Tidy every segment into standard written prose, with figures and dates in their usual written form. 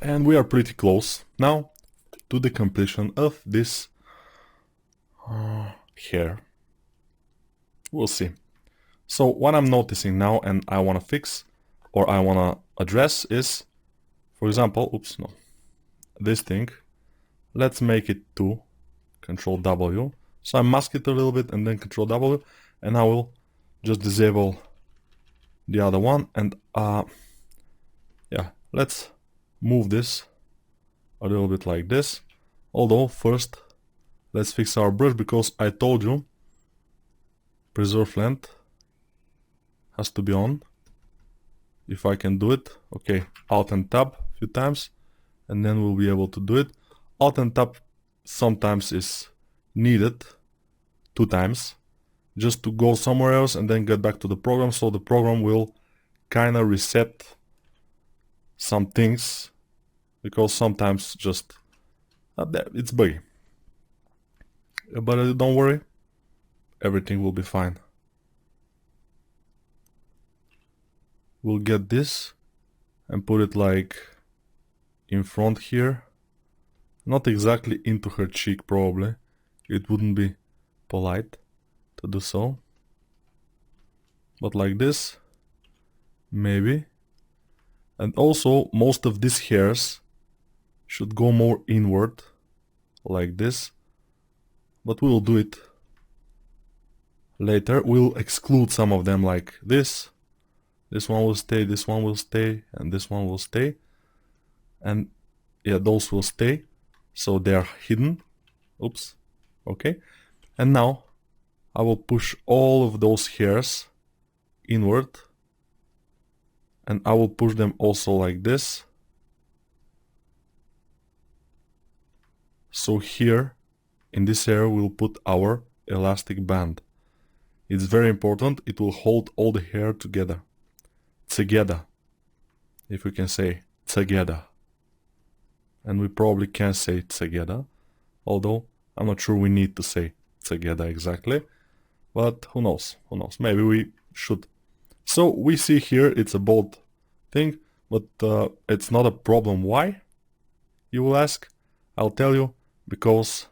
And we are pretty close now to the completion of this hair. We'll see. So what I'm noticing now and I want to fix or I want to address is, for example, oops, no, this thing. Let's make it 2, Control W. So I mask it a little bit and then Control W, and I will just disable the other one. And yeah, let's move this a little bit like this. Although first let's fix our brush, because I told you preserve length has to be on. If I can do it, okay, Alt and Tab a few times and then we'll be able to do it. Alt and Tab sometimes is needed 2 times just to go somewhere else and then get back to the program, so the program will kind of reset some things, because sometimes just it's buggy. But don't worry, everything will be fine. We'll get this and put it like in front here, not exactly into her cheek probably, it wouldn't be polite to do so, but like this maybe. And also most of these hairs should go more inward like this, but we'll do it later. We'll exclude some of them like this. This one will stay, this one will stay, and this one will stay. And yeah, those will stay, so they are hidden. Oops. Okay. And now I will push all of those hairs inward, and I will push them also like this. So here in this area we'll put our elastic band. It's very important, it will hold all the hair together. Together, if we can say together. And we probably can say together, although I'm not sure we need to say together exactly, but who knows, maybe we should. So we see here it's a bold thing, but it's not a problem. Why, you will ask? I'll tell you, because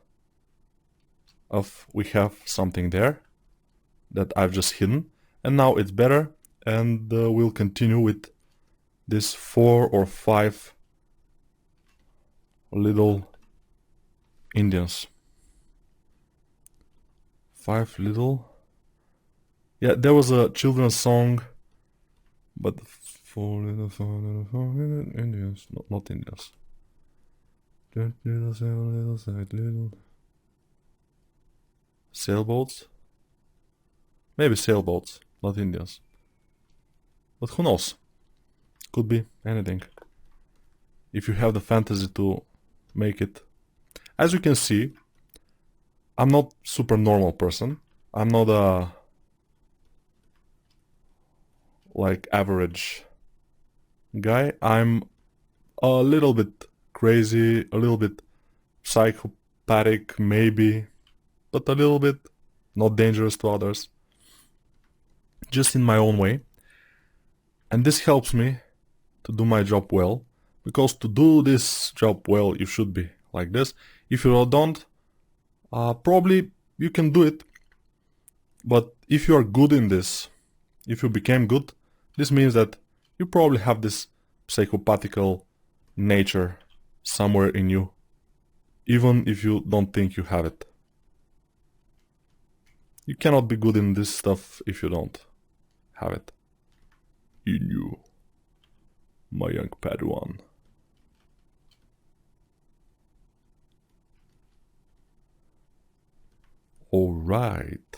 of we have something there that I've just hidden, and now it's better. And we'll continue with this 4 or 5 little Indians. 5 little. Yeah, there was a children's song, but 4 little Indians. Not Indians. Little sailboats. Maybe sailboats, not Indians. But who knows? Could be anything. If you have the fantasy to make it. As you can see, I'm not super normal person. I'm not a like average guy. I'm a little bit crazy, a little bit psychopathic maybe, but a little bit not dangerous to others. Just in my own way. And this helps me to do my job well, because to do this job well you should be like this. If you don't, probably you can do it, but if you are good in this, if you became good, this means that you probably have this psychopathical nature somewhere in you, even if you don't think you have it. You cannot be good in this stuff if you don't have it in you, my young Padawan. Alright.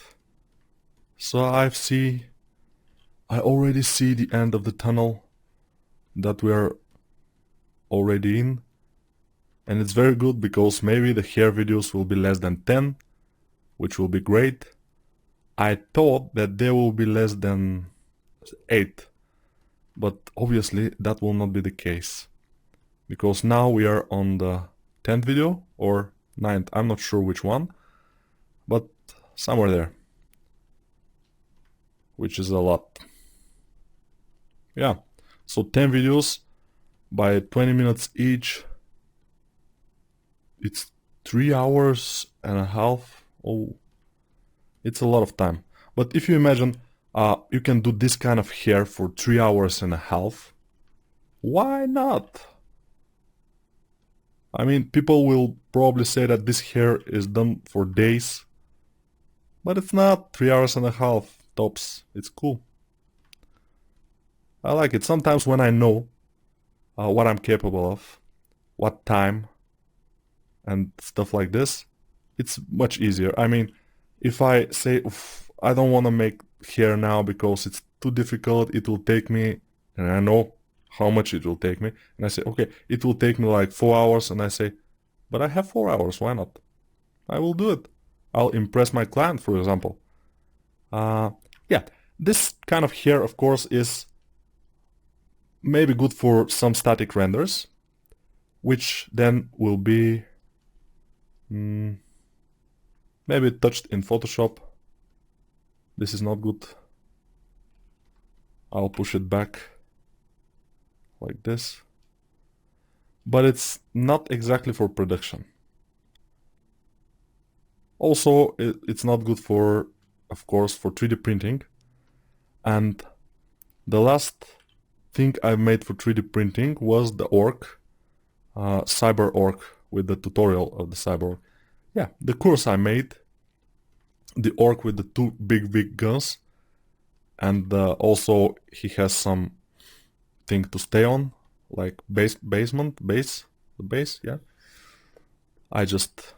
So I already see the end of the tunnel that we are already in. And it's very good, because maybe the hair videos will be less than 10, which will be great. I thought that there will be less than 8. But obviously that will not be the case, because now we are on the 10th video or 9th, I'm not sure which one, but somewhere there, which is a lot. Yeah, so 10 videos, by 20 minutes each, it's 3 hours and a half. Oh, it's a lot of time. But if you imagine you can do this kind of hair for 3 hours and a half, why not? I mean, people will probably say that this hair is done for days, but it's not. 3 hours and a half tops. It's cool. I like it. Sometimes when I know what I'm capable of, what time, and stuff like this, it's much easier. I mean, if I say, I don't want to make hair now because it's too difficult, it will take me, and I know how much it will take me, and I say, okay, it will take me like 4 hours, and I say, but I have 4 hours, why not? I will do it. I'll impress my client, for example. Yeah, this kind of hair, of course, is maybe good for some static renders, which then will be maybe touched in Photoshop. This is not good. I'll push it back like this. But it's not exactly for production. Also, it's not good for, of course, for 3D printing. And the last thing I made for 3D printing was the orc, cyber orc, with the tutorial of the cyber orc. Yeah, the course I made, the orc with the two big guns, and also he has some thing to stay on, like base, yeah. I just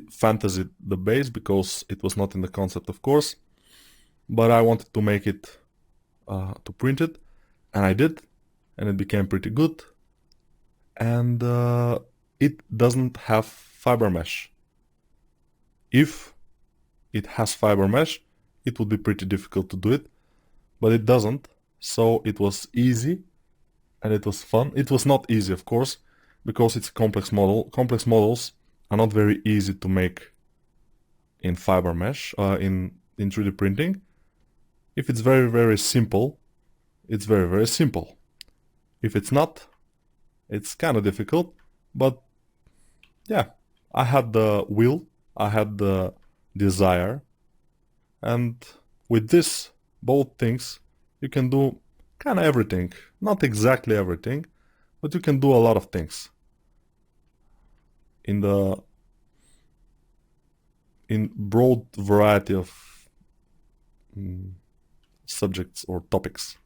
fantasied the base because it was not in the concept, of course, but I wanted to make it to print it, and I did, and it became pretty good. And it doesn't have fiber mesh. If it has fiber mesh, it would be pretty difficult to do it, but it doesn't. So it was easy and it was fun. It was not easy, of course, because it's a complex model. Complex models are not very easy to make in fiber mesh, in 3D printing. If it's very simple, it's very simple. If it's not, it's kind of difficult, but yeah, I had the will, I had the desire, and with this, both things, you can do kind of everything. Not exactly everything, but you can do a lot of things in broad variety of subjects or topics.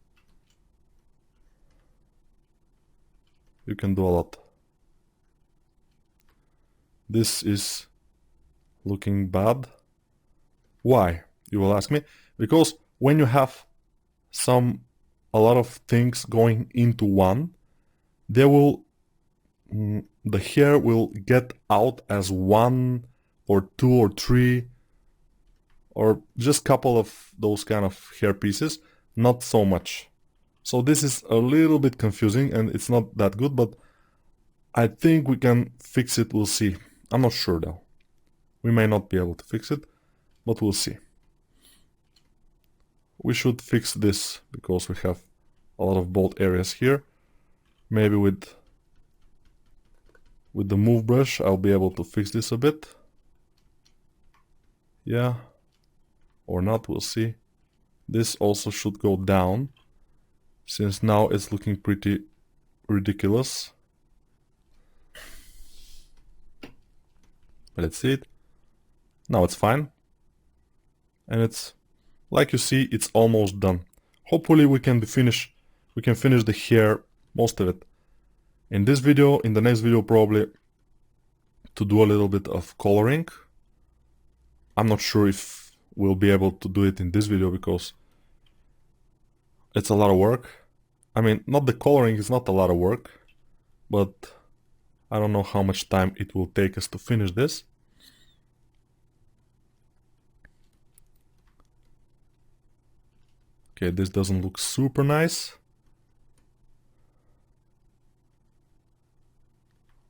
You can do a lot. This is looking bad. Why, you will ask me? Because when you have a lot of things going into one, they will the hair will get out as one or two or three or just couple of those kind of hair pieces, not so much. So this is a little bit confusing and it's not that good, but I think we can fix it. We'll see. I'm not sure though. We may not be able to fix it, but we'll see. We should fix this because we have a lot of bold areas here. Maybe with the move brush I'll be able to fix this a bit. Yeah, or not, we'll see. This also should go down, since now it's looking pretty ridiculous. Let's see it. Now it's fine. And it's, like you see, it's almost done. Hopefully we can finish the hair, most of it, in this video. In the next video probably to do a little bit of coloring. I'm not sure if we'll be able to do it in this video because it's a lot of work. I mean, not the coloring is not a lot of work, but I don't know how much time it will take us to finish this. Okay, this doesn't look super nice.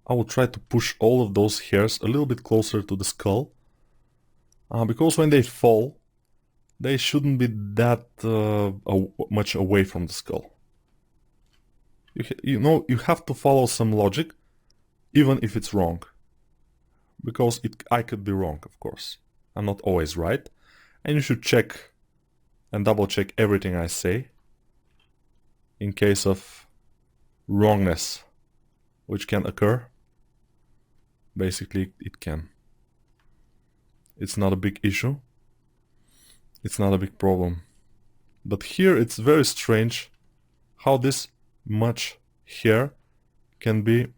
I will try to push all of those hairs a little bit closer to the skull, because when they fall, they shouldn't be that much away from the skull. You know, you have to follow some logic, even if it's wrong. Because I could be wrong, of course. I'm not always right. And you should check and double check everything I say in case of wrongness, which can occur. Basically, it can. It's not a big issue. It's not a big problem. But here it's very strange how this much hair can be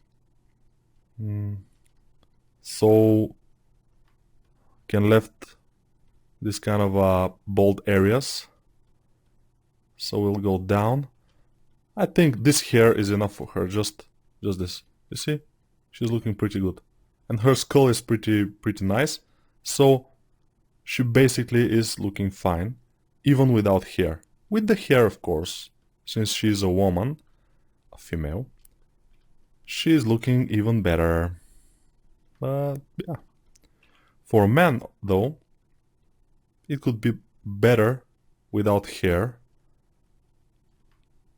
so can left this kind of bold areas. So we'll go down. I think this hair is enough for her, just this. You see? She's looking pretty good. And her skull is pretty nice. So she basically is looking fine, even without hair. With the hair, of course, since she's a woman, a female, she is looking even better. But yeah. For a man, though, it could be better without hair.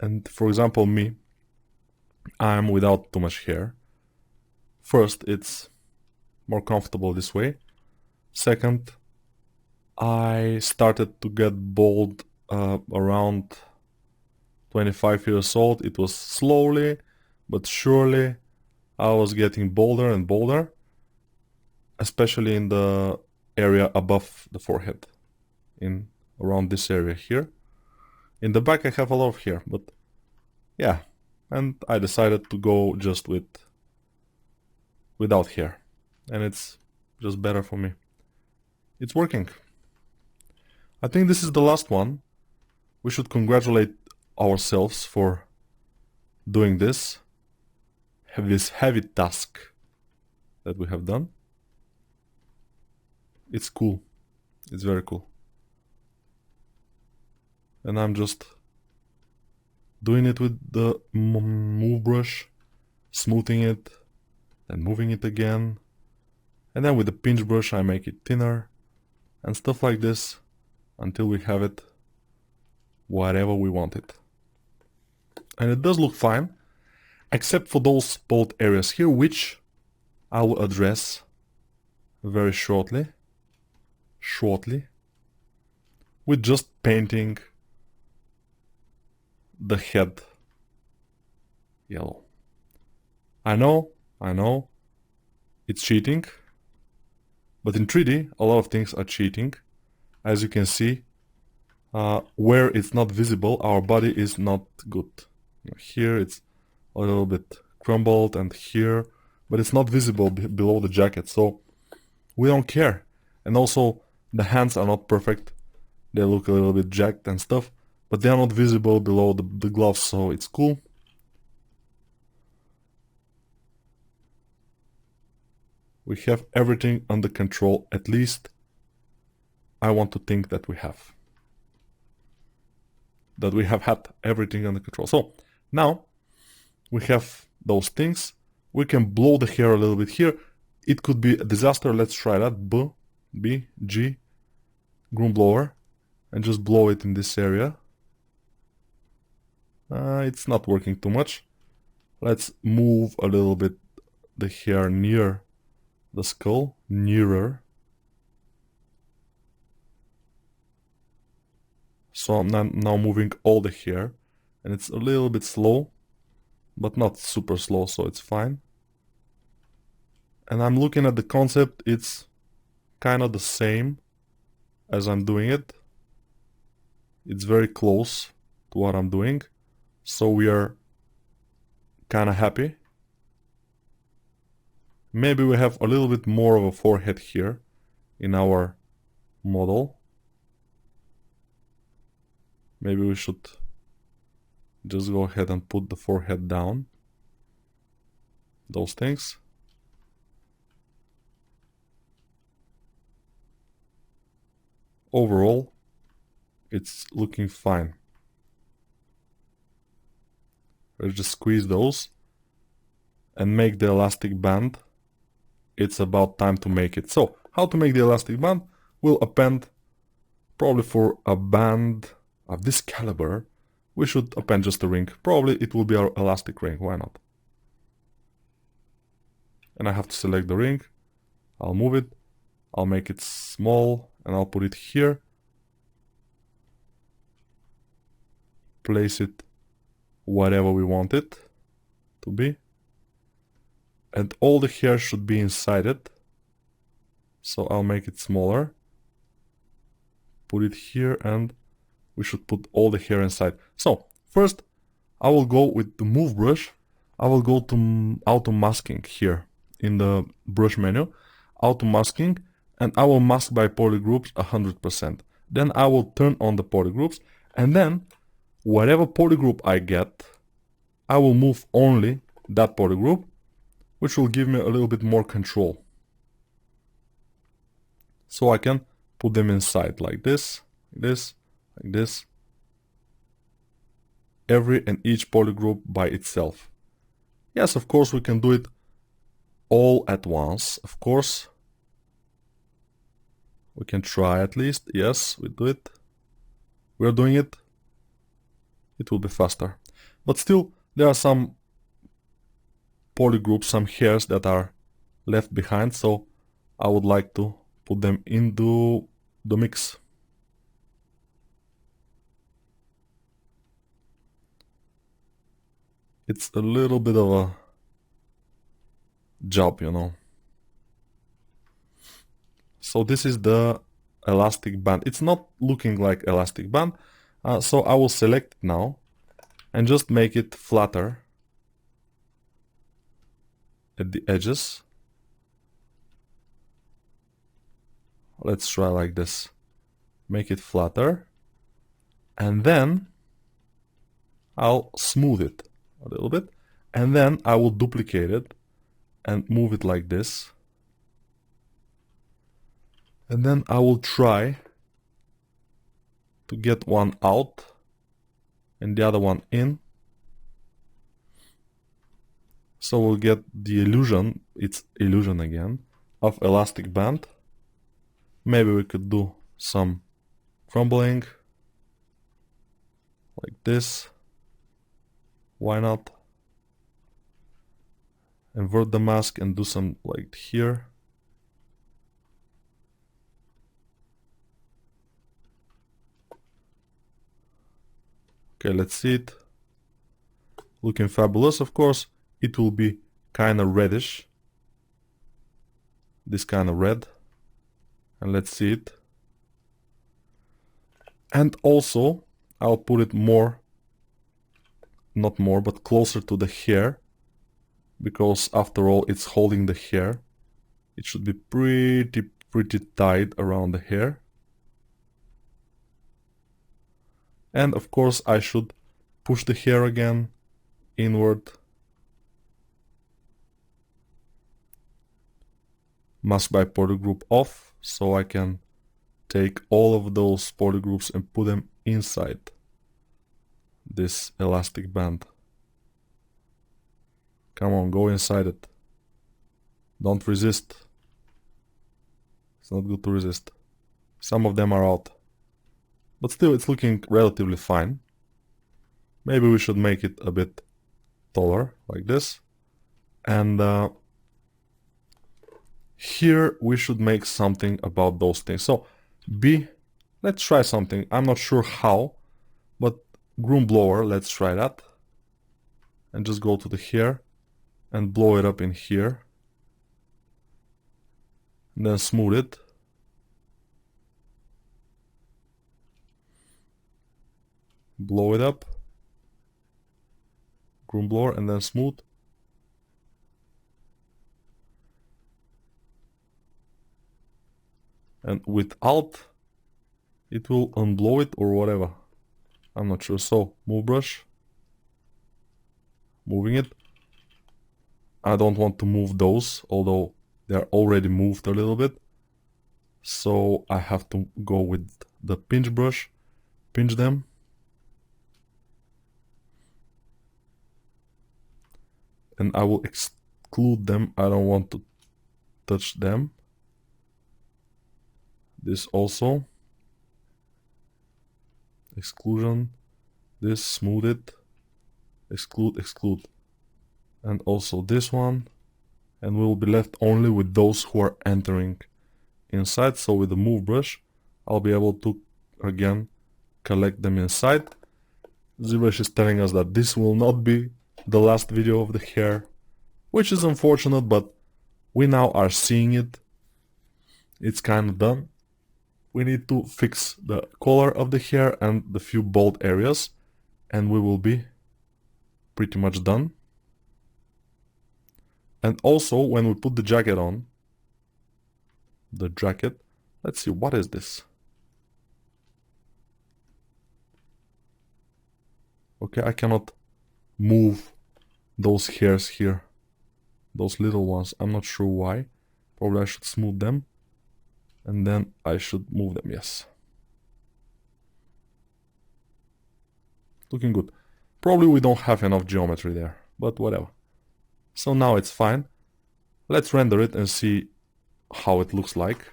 And for example, me, I'm without too much hair. First, it's more comfortable this way. Second, I started to get bald around 25 years old. It was slowly but surely I was getting bolder and bolder, especially in the area above the forehead, in around this area here. In the back I have a lot of hair, but yeah, and I decided to go just without hair, and it's just better for me. It's working. I think this is the last one. We should congratulate ourselves for doing this heavy task that we have done. It's cool. It's very cool. And I'm just doing it with the move brush, smoothing it, then moving it again. And then with the pinch brush I make it thinner and stuff like this until we have it whatever we want it. And it does look fine, except for those bold areas here, which I will address very shortly, with just painting the head yellow. I know, it's cheating, but in 3D a lot of things are cheating. As you can see, where it's not visible, our body is not good. Here it's a little bit crumbled and here, but it's not visible below the jacket, so we don't care. And also the hands are not perfect. They look a little bit jagged and stuff, but they are not visible below the gloves, so it's cool. We have everything under control, at least I want to think that we have. That we have had everything under control. So now we have those things. We can blow the hair a little bit here. It could be a disaster. Let's try that. B, G, groom blower, and just blow it in this area. It's not working too much. Let's move a little bit the hair near the skull, nearer. So I'm now moving all the hair, and it's a little bit slow, but not super slow, so it's fine. And I'm looking at the concept, it's kind of the same as I'm doing it. It's very close to what I'm doing, so we are kind of happy. Maybe we have a little bit more of a forehead here in our model. Maybe we should just go ahead and put the forehead down. Those things. Overall, it's looking fine. Let's just squeeze those and make the elastic band. It's about time to make it. So, how to make the elastic band? We'll append, probably for a band of this caliber, we should append just a ring. Probably it will be our elastic ring, why not? And I have to select the ring, I'll move it, I'll make it small, and I'll put it here. Place it whatever we want it to be. And all the hair should be inside it. So I'll make it smaller. Put it here, and we should put all the hair inside. So first I will go with the move brush. I will go to auto masking here in the brush menu, auto masking, and I will mask by polygroups 100%. Then I will turn on the polygroups, and then whatever polygroup I get, I will move only that polygroup, which will give me a little bit more control. So I can put them inside like this, like this. Every and each polygroup by itself. Yes, of course we can do it all at once, of course. We can try at least, yes, we do it. We're doing it. It will be faster. But still, there are some polygroups, some hairs that are left behind, so I would like to put them into the mix. It's a little bit of a job, you know. So this is the elastic band. It's not looking like elastic band, so I will select it now and just make it flatter at the edges. Let's try like this. Make it flatter, and then I'll smooth it a little bit, and then I will duplicate it and move it like this. And then I will try to get one out and the other one in. So we'll get the illusion, it's illusion again, of elastic band. Maybe we could do some crumbling like this. Why not? Invert the mask and do some like here. Okay, let's see it. Looking fabulous. Of course, it will be kind of reddish. This kind of red. And let's see it. And also, I'll put it more, not more, but closer to the hair. Because after all, it's holding the hair. It should be pretty tight around the hair. And of course, I should push the hair again inward. Mask by polygroup off, so I can take all of those polygroups and put them inside this elastic band. Come on, go inside it. Don't resist. It's not good to resist. Some of them are out. But still, it's looking relatively fine. Maybe we should make it a bit taller, like this. And here we should make something about those things. So, let's try something. I'm not sure how, but groom blower, let's try that. And just go to the hair and blow it up in here. And then smooth it. Blow it up. Groom blower and then smooth. And with Alt, it will unblow it or whatever. I'm not sure. So, move brush. Moving it. I don't want to move those, although they're already moved a little bit. So I have to go with the pinch brush. Pinch them. And I will exclude them. I don't want to touch them. This also. Exclusion. This, smooth it, exclude, exclude. And also this one. And we will be left only with those who are entering inside. So with the move brush, I'll be able to again collect them inside. ZBrush is telling us that this will not be the last video of the hair, which is unfortunate, but we now are seeing it. It's kind of done. We need to fix the color of the hair and the few bald areas, and we will be pretty much done. And also, when we put the jacket on, let's see, what is this? Okay, I cannot move those hairs here, those little ones. I'm not sure why. Probably I should smooth them, and then I should move them, yes. Looking good. Probably we don't have enough geometry there, but whatever. So now it's fine. Let's render it and see how it looks like.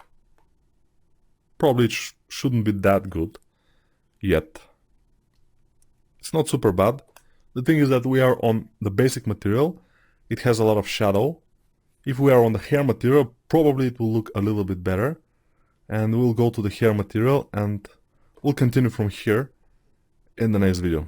Probably it shouldn't be that good yet. It's not super bad. The thing is that we are on the basic material. It has a lot of shadow. If we are on the hair material, probably it will look a little bit better. And we'll go to the hair material and we'll continue from here in the next video.